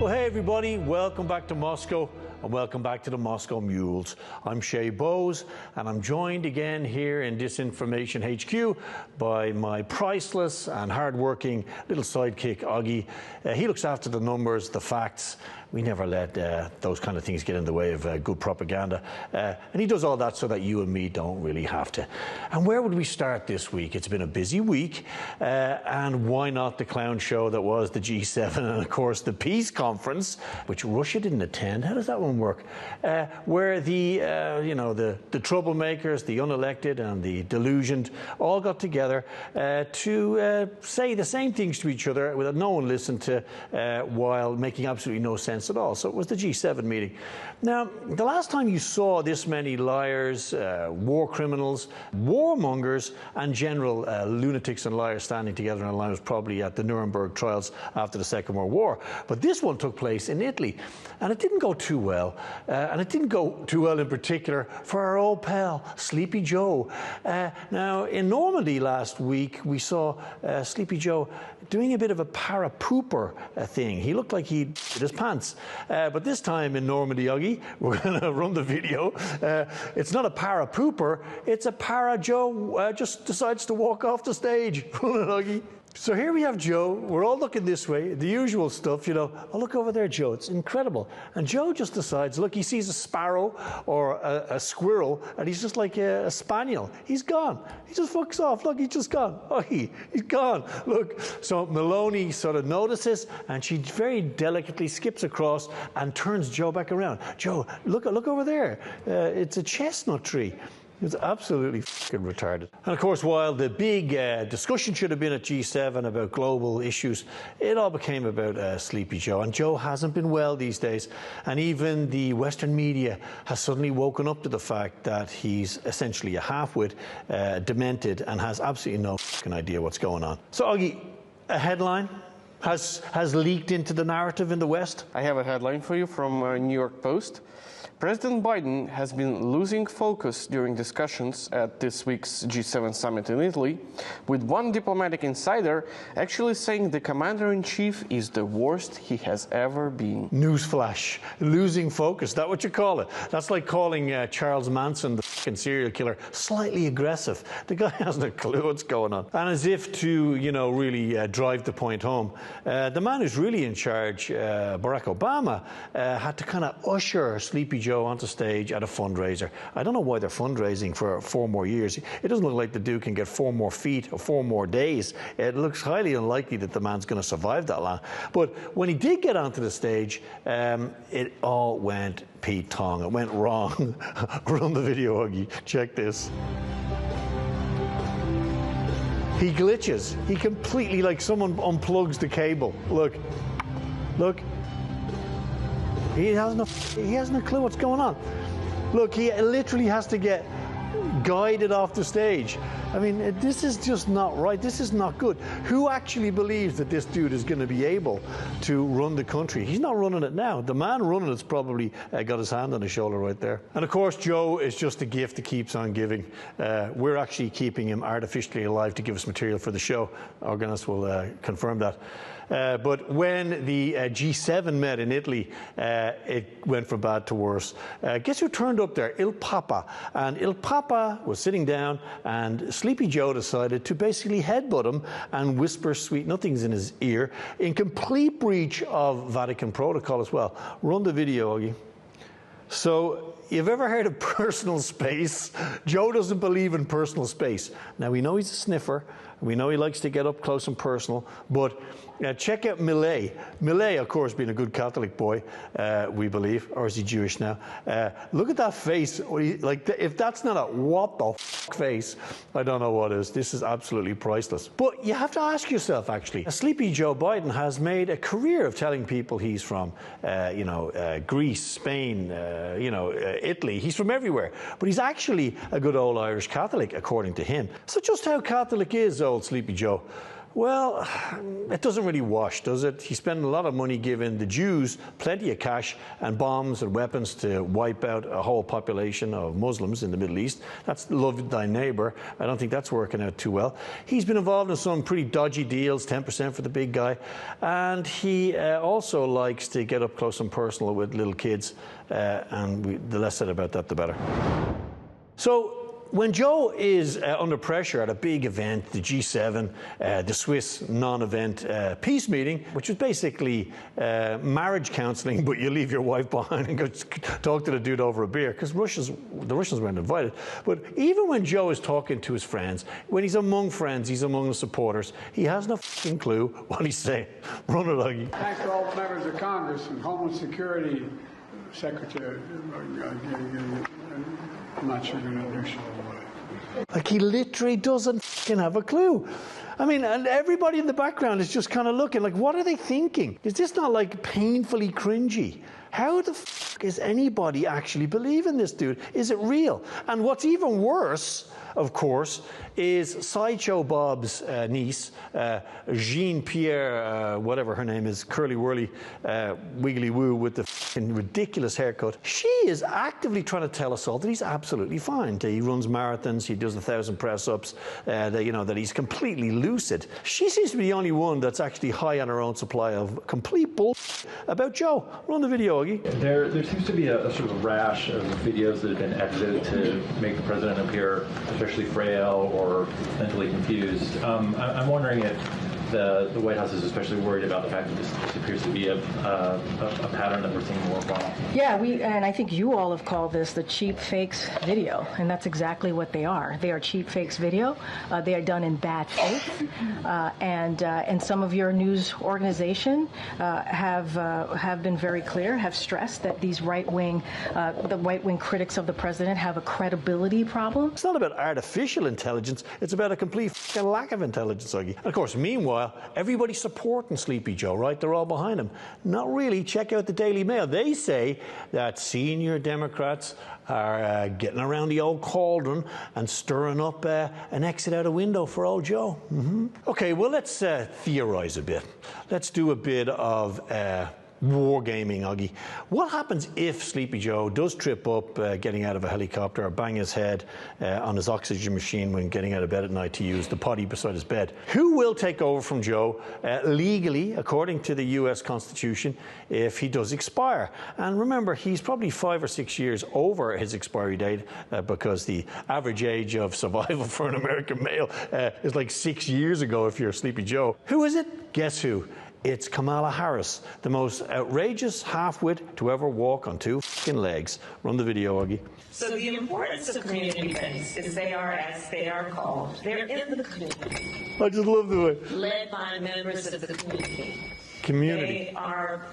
Well, hey everybody, welcome back to Moscow and welcome back to the Moscow Mules. I'm Shay Bowes and I'm joined again here in Disinformation HQ by my priceless and hard-working little sidekick, Augie. He looks after the numbers, the facts. We never let those kind of things get in the way of good propaganda. And he does all that so that you and me don't really have to. And where would we start this week? It's been a busy week. And why not the clown show that was the G7 and, of course, the peace conference, which Russia didn't attend. How does that one work? Where the troublemakers, the unelected and the delusioned all got together to say the same things to each other that no one listened to while making absolutely no sense at all. So it was the G7 meeting. Now, the last time you saw this many liars, war criminals, warmongers, and general lunatics and liars standing together in a line was probably at the Nuremberg trials after the Second World War. But this one took place in Italy, and it didn't go too well. And it didn't go too well in particular for our old pal, Sleepy Joe. Now, in Normandy last week, we saw Sleepy Joe doing a bit of a para-pooper thing. He looked like he'd shit his pants. But this time in Normandy, Augie, we're going to run the video. It's not a para-pooper, it's a para-Joe just decides to walk off the stage. Run it, Augie. So here we have Joe. We're all looking this way, the usual stuff, you know. Oh, look over there, Joe. It's incredible. And Joe just decides, look, he sees a sparrow or a squirrel, and he's just like a spaniel. He's gone. He just fucks off. Look, he's just gone. Oh, he's gone. Look. So Maloney sort of notices, and she very delicately skips across and turns Joe back around. Joe, look over there. It's a chestnut tree. It's absolutely fucking retarded. And of course, while the big discussion should have been at G7 about global issues, it all became about Sleepy Joe. And Joe hasn't been well these days. And even the Western media has suddenly woken up to the fact that he's essentially a half-wit, demented, and has absolutely no fucking idea what's going on. So, Augie, a headline has leaked into the narrative in the West. I have a headline for you from New York Post. President Biden has been losing focus during discussions at this week's G7 summit in Italy, with one diplomatic insider actually saying the commander-in-chief is the worst he has ever been. Newsflash. Losing focus. That's what you call it. That's like calling Charles Manson, the fucking serial killer, slightly aggressive. The guy hasn't a clue what's going on. And as if to, really drive the point home, the man who's really in charge, Barack Obama, had to kind of usher Sleepy Joe onto stage at a fundraiser. I don't know why they're fundraising for 4 more years. It doesn't look like the dude can get 4 more feet or 4 more days. It looks highly unlikely that the man's going to survive that long. But when he did get onto the stage, it all went Pete Tong. It went wrong. Run the video, Augie. Check this. He glitches. He completely, like someone unplugs the cable. Look. He hasn't a clue what's going on. Look, he literally has to get guided off the stage. I mean, this is just not right. This is not good. Who actually believes that this dude is going to be able to run the country? He's not running it now. The man running it's probably got his hand on his shoulder right there. And of course, Joe is just a gift that keeps on giving. We're actually keeping him artificially alive to give us material for the show. Organist will confirm that. But when the G7 met in Italy, it went from bad to worse. Guess who turned up there? Il Papa. And Il Papa was sitting down, and Sleepy Joe decided to basically headbutt him and whisper sweet nothings in his ear in complete breach of Vatican protocol as well. Run the video, Augie. So, you've ever heard of personal space? Joe doesn't believe in personal space. Now, we know he's a sniffer. We know he likes to get up close and personal, but check out Millet. Millet, of course, being a good Catholic boy, we believe, or is he Jewish now? Look at that face. If that's not a what the fuck face, I don't know what is. This is absolutely priceless. But you have to ask yourself, actually, Sleepy Joe Biden has made a career of telling people he's from, Greece, Spain, Italy. He's from everywhere. But he's actually a good old Irish Catholic, according to him. So just how Catholic is old Sleepy Joe? Well, it doesn't really wash, does it? He's spending a lot of money giving the Jews plenty of cash and bombs and weapons to wipe out a whole population of Muslims in the Middle East. That's love thy neighbor. I don't think that's working out too well. He's been involved in some pretty dodgy deals, 10% for the big guy. And he also likes to get up close and personal with little kids. The less said about that, the better. So, when Joe is under pressure at a big event, the G7, the Swiss non-event peace meeting, which was basically marriage counselling, but you leave your wife behind and go talk to the dude over a beer, because the Russians weren't invited. But even when Joe is talking to his friends, when he's among friends, he's among the supporters, he has no fucking clue what he's saying. Run it, Augie. Thanks to all the members of Congress and Homeland Security Secretary. I'm not sure you're going to do so. Like, he literally doesn't fucking have a clue. I mean, and everybody in the background is just kind of looking like, what are they thinking? Is this not like painfully cringy? How the fuck is anybody actually believing this dude? Is it real? And what's even worse, of course, is Sideshow Bob's niece, Jean-Pierre, whatever her name is, curly-whirly, wiggly-woo with the fucking ridiculous haircut. She is actively trying to tell us all that he's absolutely fine. That he runs marathons, he does 1,000 press-ups, that he's completely lucid. She seems to be the only one that's actually high on her own supply of complete bullshit about Joe. Run the video, Augie. There seems to be a sort of rash of videos that have been edited to make the president appear especially frail or mentally confused. I'm wondering if the White House is especially worried about the fact that this appears to be a pattern that we're seeing more often. Yeah, and I think you all have called this the cheap fakes video, and that's exactly what they are. They are cheap fakes video. They are done in bad faith, and some of your news organization have been very clear, have stressed that these the right-wing critics of the president have a credibility problem. It's not about artificial intelligence. It's about a complete lack of intelligence, Augie. And of course, meanwhile, everybody's supporting Sleepy Joe, right? They're all behind him. Not really. Check out the Daily Mail. They say that senior Democrats are getting around the old cauldron and stirring up an exit out a window for old Joe. Okay, well, let's theorize a bit. Let's do a bit of wargaming, Augie. What happens if Sleepy Joe does trip up getting out of a helicopter or bang his head on his oxygen machine when getting out of bed at night to use the potty beside his bed? Who will take over from Joe legally, according to the US Constitution, if he does expire? And remember, he's probably 5 or 6 years over his expiry date because the average age of survival for an American male is like 6 years ago if you're Sleepy Joe. Who is it? Guess who? It's Kamala Harris, the most outrageous half-wit to ever walk on 2 fucking legs. Run the video, Augie. So the importance of community events is they are, as they are called, they're in the community. I just love the way. Led by members of the community. Community. They are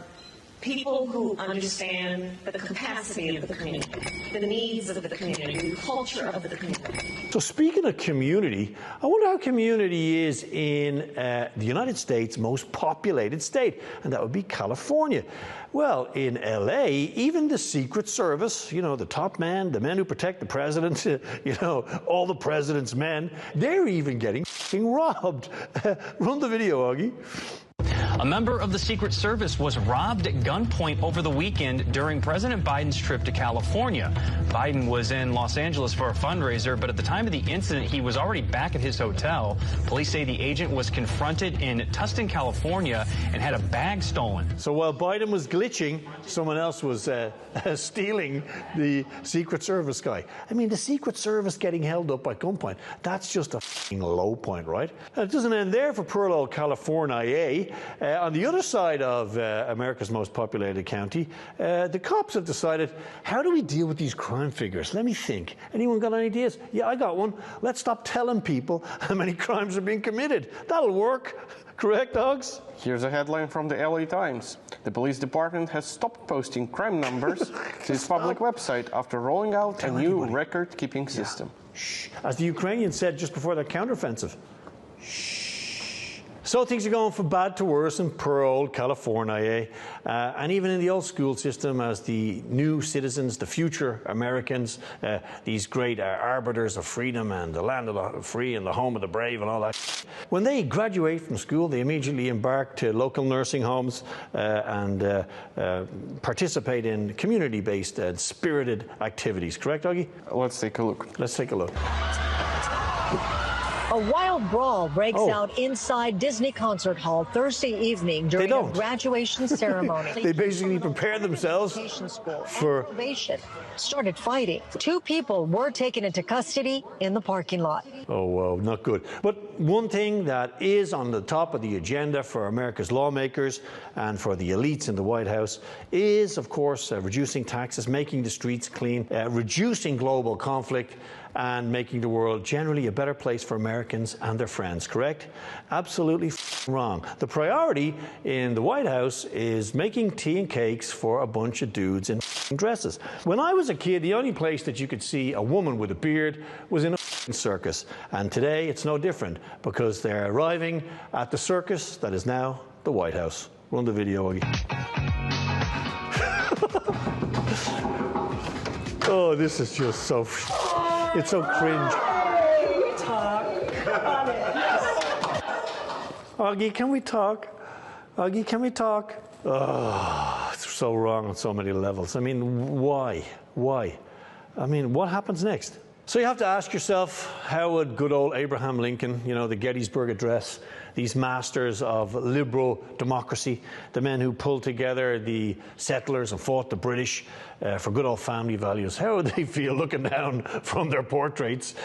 people who understand the capacity of the community, the needs of the community, the culture of the community. So speaking of community, I wonder how community is in the United States' most populated state, and that would be California. Well, in LA, even the Secret Service, the top man, the men who protect the president, all the president's men, they're even getting f***ing robbed. Run the video, Augie. A member of the Secret Service was robbed at gunpoint over the weekend during President Biden's trip to California. Biden was in Los Angeles for a fundraiser, but at the time of the incident, he was already back at his hotel. Police say the agent was confronted in Tustin, California, and had a bag stolen. So while Biden was glitching, someone else was stealing the Secret Service guy. I mean, the Secret Service getting held up at gunpoint, that's just a f***ing low point, right? And it doesn't end there for poor old California. On the other side of America's most populated county, the cops have decided, how do we deal with these crime figures? Let me think. Anyone got any ideas? Yeah, I got one. Let's stop telling people how many crimes are being committed. That'll work. Correct, dogs? Here's a headline from the LA Times. The police department has stopped posting crime numbers to its public website after rolling out a new record-keeping system. Shh. As the Ukrainians said just before their counteroffensive. Shh. So things are going from bad to worse in poor old California, eh? And even in the old school system, as the new citizens, the future Americans, these great arbiters of freedom and the land of the free and the home of the brave and all that. When they graduate from school, they immediately embark to local nursing homes and participate in community-based and spirited activities. Correct, Augie? Let's take a look. Let's take a look. A wild brawl breaks out inside Disney Concert Hall Thursday evening during a graduation ceremony. They basically prepare themselves for started fighting. 2 people were taken into custody in the parking lot. Oh, wow, not good. But one thing that is on the top of the agenda for America's lawmakers and for the elites in the White House is, of course, reducing taxes, making the streets clean, reducing global conflict, and making the world generally a better place for Americans and their friends, correct? Absolutely wrong. The priority in the White House is making tea and cakes for a bunch of dudes in dresses. When I was a kid, the only place that you could see a woman with a beard was in a circus. And today it's no different because they're arriving at the circus that is now the White House. Run the video, Augie. Oh, this is just so... It's so cringe. Can we talk? Augie, can we talk? Augie, can we talk? Oh, it's so wrong on so many levels. I mean, why? Why? I mean, what happens next? So you have to ask yourself, how would good old Abraham Lincoln, you know, the Gettysburg Address, these masters of liberal democracy, the men who pulled together the settlers and fought the British for good old family values, how would they feel looking down from their portraits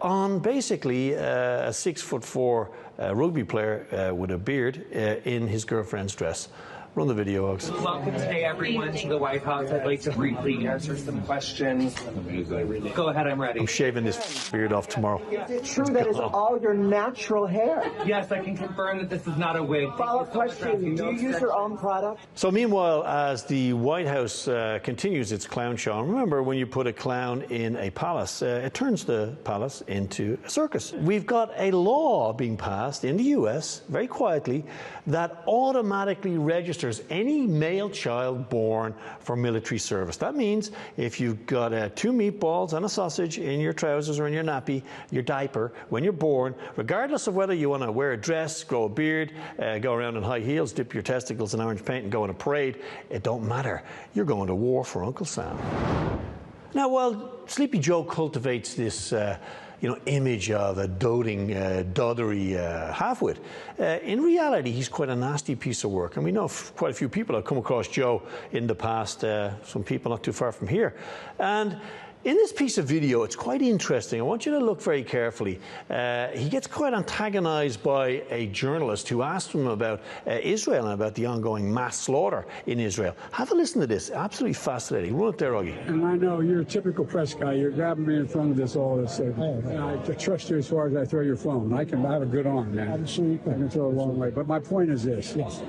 on basically a 6'4" rugby player with a beard in his girlfriend's dress? Run the video, Oaks. Welcome today, everyone, to the White House. I'd like to briefly answer some questions. Go ahead, I'm ready. I'm shaving this beard off tomorrow. Is it true that it's all your natural hair? Yes, I can confirm that this is not a wig. Follow-up question, do you use your own product? So meanwhile, as the White House continues its clown show, and remember, when you put a clown in a palace, it turns the palace into a circus. We've got a law being passed in the US, very quietly, that automatically registers any male child born for military service. That means if you've got 2 meatballs and a sausage in your trousers or in your nappy, your diaper, when you're born, regardless of whether you want to wear a dress, grow a beard, go around in high heels, dip your testicles in orange paint and go on a parade, it don't matter. You're going to war for Uncle Sam. Now, while Sleepy Joe cultivates this image of a doting, doddery halfwit. In reality, he's quite a nasty piece of work. And we know quite a few people have come across Joe in the past, some people not too far from here. And in this piece of video, it's quite interesting. I want you to look very carefully. He gets quite antagonized by a journalist who asked him about Israel and about the ongoing mass slaughter in Israel. Have a listen to this. Absolutely fascinating. Run it there, Augie. And I know you're a typical press guy. You're grabbing me in front of this all this. I trust you as far as I throw your phone. I have a good arm, man. I'm sure you can. I can throw a long way. But my point is this. Yes.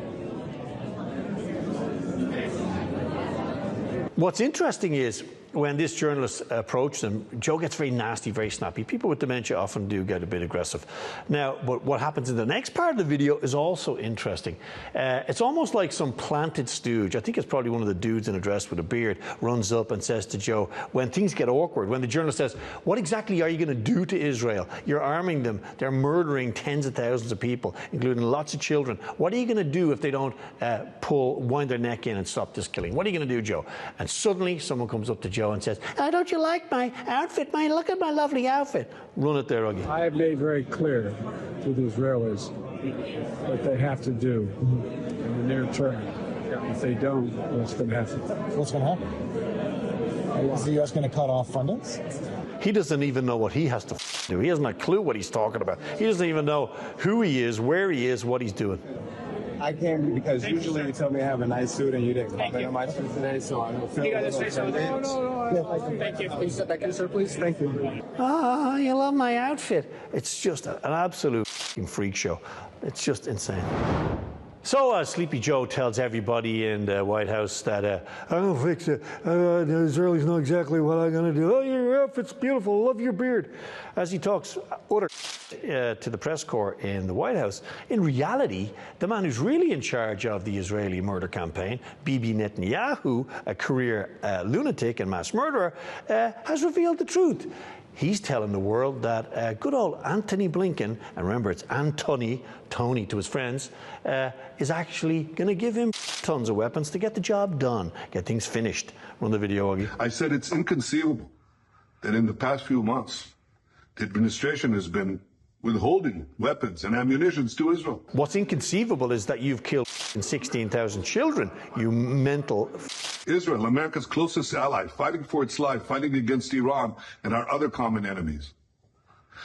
What's interesting is when this journalist approached him, Joe gets very nasty, very snappy. People with dementia often do get a bit aggressive. Now, but what happens in the next part of the video is also interesting. It's almost like some planted stooge. I think it's probably one of the dudes in a dress with a beard runs up and says to Joe, when things get awkward, when the journalist says, what exactly are you going to do to Israel? You're arming them. They're murdering tens of thousands of people, including lots of children. What are you going to do if they don't wind their neck in and stop this killing? What are you going to do, Joe? And suddenly someone comes up to Joe and says, oh, don't you like my outfit? Look at my lovely outfit. Run it there, Augie. I have made very clear to the Israelis what they have to do in the near term. If they don't, what's going to happen? What's going to happen? Is the U.S. going to cut off funding? He doesn't even know what he has to do. He hasn't a clue what he's talking about. He doesn't even know who he is, where he is, what he's doing. I came because usually you tell me I have a nice suit and you didn't comment on my suit today, so I don't feel Thank you. Please step back in, sir, please. Thank you. Ah, you love my outfit. It's just an absolute freak show. It's just insane. So Sleepy Joe tells everybody in the White House that I'm going to fix it. The Israelis know exactly what I'm going to do. Oh, your outfit's beautiful. Love your beard. As he talks to the press corps in the White House, in reality, the man who's really in charge of the Israeli murder campaign, Bibi Netanyahu, a career lunatic and mass murderer, has revealed the truth. He's telling the world that good old Antony Blinken, and remember it's Tony to his friends, is actually going to give him tons of weapons to get the job done, get things finished. Run the video, Augie. I said it's inconceivable that in the past few months, the administration has been withholding weapons and ammunition to Israel. What's inconceivable is that you've killed 16,000 children, you mental... Israel, America's closest ally, fighting for its life, fighting against Iran and our other common enemies.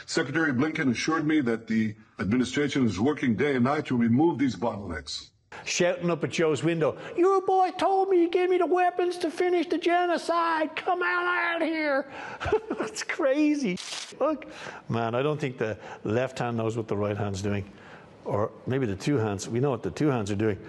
Secretary Blinken assured me that the administration is working day and night to remove these bottlenecks. Shouting up at Joe's window, your boy told me he gave me the weapons to finish the genocide. Come on out here. That's crazy. Look, man, I don't think the left hand knows what the right hand's doing. Or maybe the two hands. We know what the two hands are doing.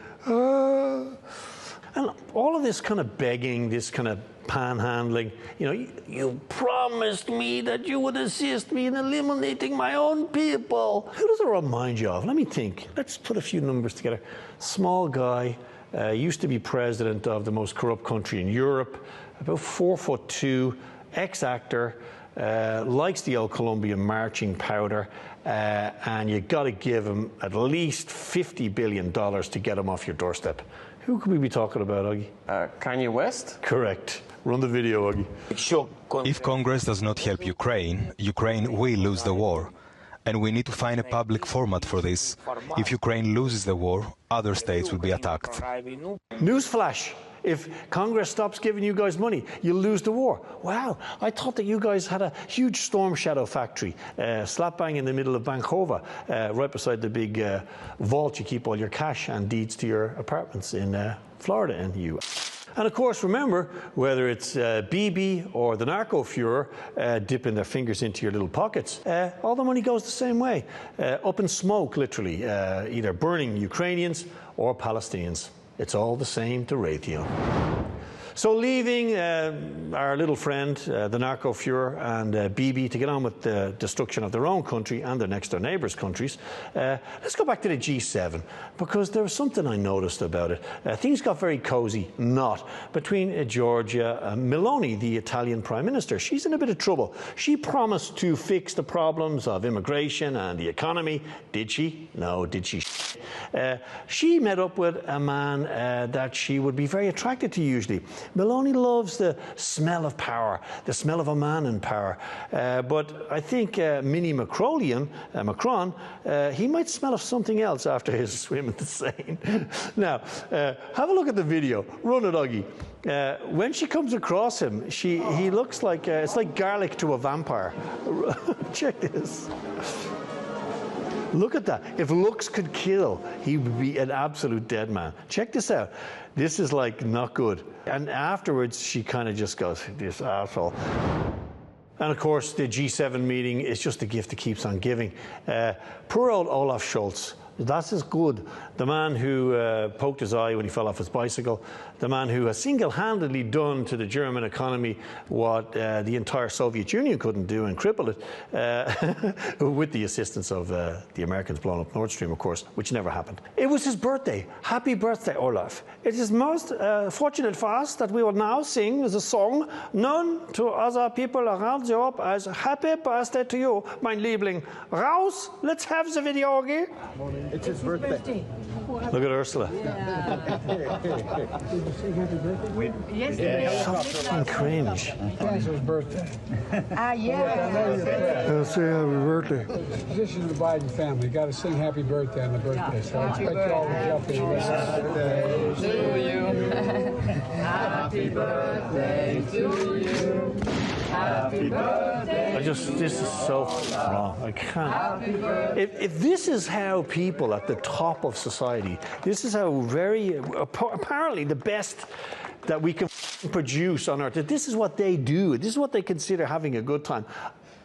And all of this kind of begging, this kind of panhandling, you know, you promised me that you would assist me in eliminating my own people. Who does it remind you of? Let me think. Let's put a few numbers together. Small guy, used to be president of the most corrupt country in Europe, about 4'2", ex-actor, likes the old Colombian marching powder, and you got to give him at least $50 billion to get him off your doorstep. Who could we be talking about, Augie? Kanye West? Correct. Run the video, Augie. If Congress does not help Ukraine, Ukraine will lose the war. And we need to find a public format for this. If Ukraine loses the war, other states will be attacked. Newsflash. If Congress stops giving you guys money, you'll lose the war. Wow, I thought that you guys had a huge storm shadow factory, slap bang in the middle of Bankova, right beside the big vault you keep all your cash and deeds to your apartments in Florida and the US. And of course, remember, whether it's Bibi or the narco Fuhrer dipping their fingers into your little pockets, all the money goes the same way, up in smoke, literally, either burning Ukrainians or Palestinians. It's all the same to Raytheon. So leaving our little friend, the narco Fuhrer, and Bibi to get on with the destruction of their own country and their next-door neighbours' countries, let's go back to the G7, because there was something I noticed about it. Things got very cosy, not, between Giorgia Meloni, the Italian Prime Minister. She's in a bit of trouble. She promised to fix the problems of immigration and the economy. Did she? No, did she? She met up with a man that she would be very attracted to usually. Meloni loves the smell of power, the smell of a man in power. But I think Mini Macron, he might smell of something else after his swim in the Seine. Now, have a look at the video. Run it, Augie. When she comes across him, he looks like, it's like garlic to a vampire. Check this. Look at that. If looks could kill, he would be an absolute dead man. Check this out. This is like not good. And afterwards, she kind of just goes, this asshole. And of course, the G7 meeting is just a gift that keeps on giving. Poor old Olaf Scholz. That's as good. The man who poked his eye when he fell off his bicycle, the man who has single-handedly done to the German economy what the entire Soviet Union couldn't do and crippled it, with the assistance of the Americans blowing up Nord Stream, of course, which never happened. It was his birthday. Happy birthday, Olaf. It is most fortunate for us that we will now sing the song known to other people around Europe as Happy Birthday to You, mein Liebling. Raus, let's have the video, okay? It's his birthday. Look at Ursula. Yes. Fucking cringe. It's his birthday. I'll say happy birthday. This is the Biden family. Got to sing happy birthday on the birthday. So I expect you all to jump in. Happy birthday to you. Happy birthday. This is so wrong. I can't. If this is how people at the top of society, this is how apparently the best that we can produce on earth, that this is what they do, this is what they consider having a good time.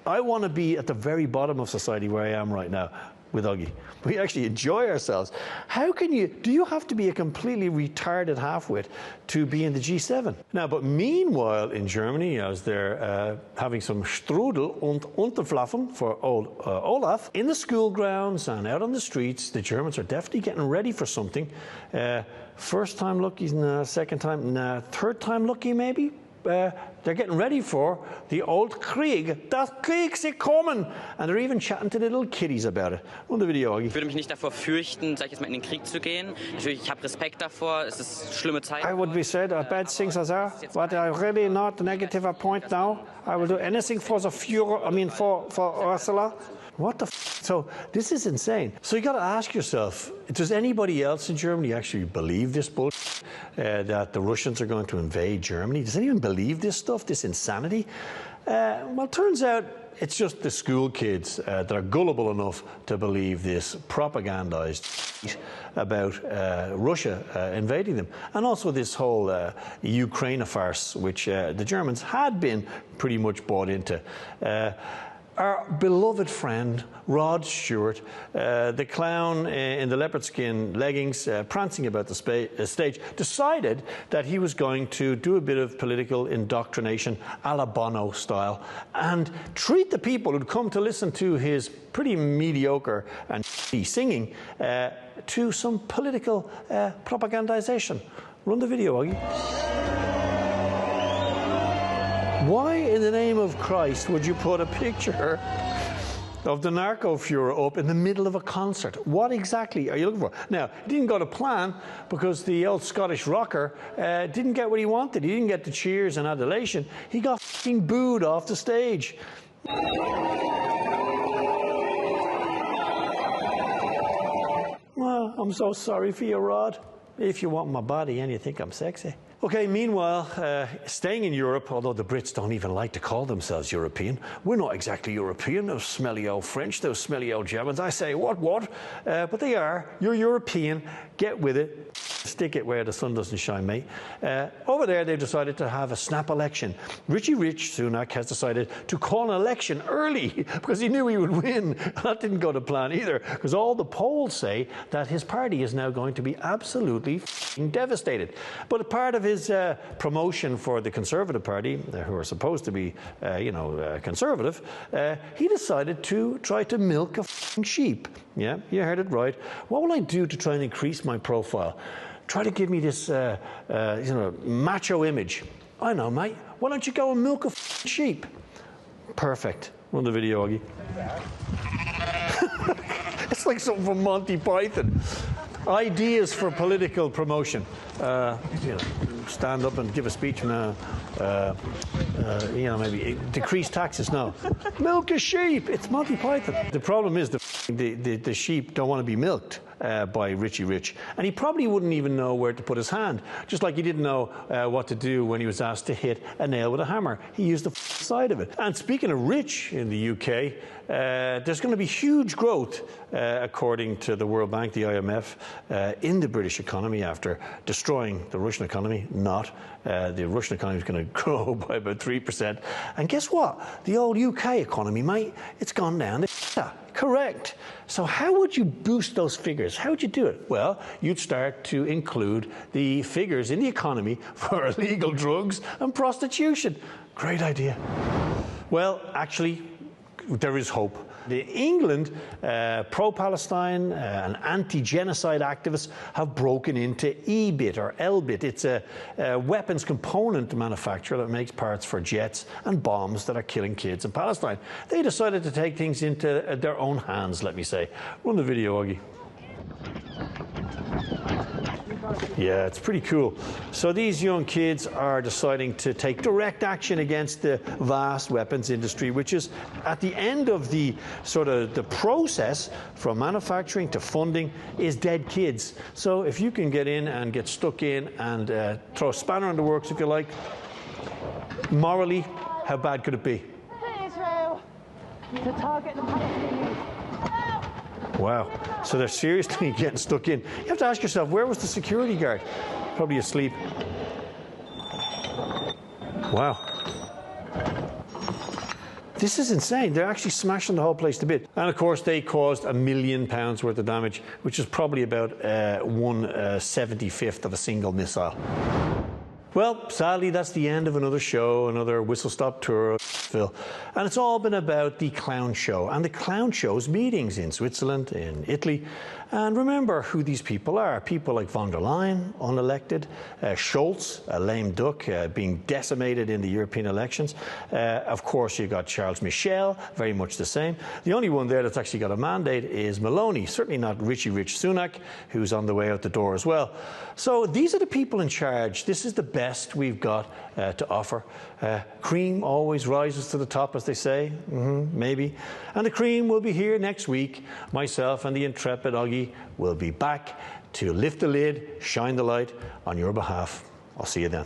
I want to be at the very bottom of society where I am right now. with Augie. We actually enjoy ourselves. How can you, do you have to be a completely retarded halfwit to be in the G7? Now, but meanwhile in Germany, as they're having some Strudel und Unterflaffen for old Olaf, in the school grounds and out on the streets, the Germans are definitely getting ready for something. First time lucky, nah, second time, nah, third time lucky maybe? They're getting ready for the old Krieg. Das Krieg sie kommen. And they're even chatting to the little kiddies about it. On the video, Augie. Ich würde mich nicht davor fürchten, sag ich jetzt mal, in den Krieg zu gehen. Natürlich, ich habe Respekt davor. Es ist schlimme Zeit. I would be said bad things as are, but I really not negative a point now. I will do anything for the Führer. I mean, for Ursula. What the f? So this is insane. So you got to ask yourself, does anybody else in Germany actually believe this bullshit, that the Russians are going to invade Germany? Does anyone believe this stuff, this insanity? Well, it turns out it's just the school kids that are gullible enough to believe this propagandized shit about Russia invading them. And also this whole Ukraine farce, which the Germans had been pretty much bought into. Our beloved friend, Rod Stewart, the clown in the leopard skin leggings, prancing about the stage, decided that he was going to do a bit of political indoctrination a la Bono style and treat the people who'd come to listen to his pretty mediocre and singing to some political propagandization. Run the video, Augie. Why in the name of Christ would you put a picture of the narco Fuhrer up in the middle of a concert? What exactly are you looking for? Now, it didn't go to plan because the old Scottish rocker didn't get what he wanted. He didn't get the cheers and adulation. He got f***ing booed off the stage. Well, I'm so sorry for you, Rod. If you want my body and you think I'm sexy. Okay, meanwhile, staying in Europe, although the Brits don't even like to call themselves European, we're not exactly European, those smelly old French, those smelly old Germans. I say, what? But they are. You're European. Get with it. Stick it where the sun doesn't shine, mate. Over there, they've decided to have a snap election. Richie Rich Sunak has decided to call an election early because he knew he would win. That didn't go to plan either, because all the polls say that his party is now going to be absolutely devastated. But a part of his promotion for the Conservative Party, who are supposed to be, conservative, he decided to try to milk a sheep. Yeah, you heard it right. What will I do to try and increase my profile? Try to give me this, macho image. I know, mate. Why don't you go and milk a sheep? Perfect. Run the video, Augie. It's like something from Monty Python. Ideas for political promotion. Stand up and give a speech now. Maybe decrease taxes. No, milk a sheep. It's Monty Python. The problem is the sheep don't want to be milked by Richie Rich, and he probably wouldn't even know where to put his hand. Just like he didn't know what to do when he was asked to hit a nail with a hammer. He used the side of it. And speaking of rich in the UK, there's going to be huge growth, according to the World Bank, the IMF, in the British economy after destroying the Russian economy. Not. The Russian economy is going to grow by about 3%. And guess what? The old UK economy, mate, it's gone down. Correct. So how would you boost those figures? How would you do it? Well, you'd start to include the figures in the economy for illegal drugs and prostitution. Great idea. Well, actually, there is hope. The England pro-Palestine and anti-genocide activists have broken into EBIT or Elbit. It's a weapons component manufacturer that makes parts for jets and bombs that are killing kids in Palestine. They decided to take things into their own hands, let me say. Run the video, Augie. Yeah, it's pretty cool. So these young kids are deciding to take direct action against the vast weapons industry, which is at the end of the the process from manufacturing to funding is dead kids. So if you can get in and get stuck in and throw a spanner in the works, if you like, morally, how bad could it be? Israel to target the Palestinians. Wow. So they're seriously getting stuck in. You have to ask yourself, where was the security guard? Probably asleep. Wow. This is insane. They're actually smashing the whole place to bits. And of course, they caused £1 million worth of damage, which is probably about 1/75th of a single missile. Well, sadly, that's the end of another show, another whistle-stop tour of Phil. And it's all been about the clown show and the clown show's meetings in Switzerland, in Italy. And remember who these people are. People like von der Leyen, unelected, Scholz, a lame duck, being decimated in the European elections. Of course, you've got Charles Michel, very much the same. The only one there that's actually got a mandate is Maloney, certainly not Richie Rich Sunak, who's on the way out the door as well. So these are the people in charge. This is the best we've got to offer. Cream always rises to the top, as they say, maybe. And the cream will be here next week. Myself and the intrepid Augie will be back to lift the lid, shine the light on your behalf. I'll see you then.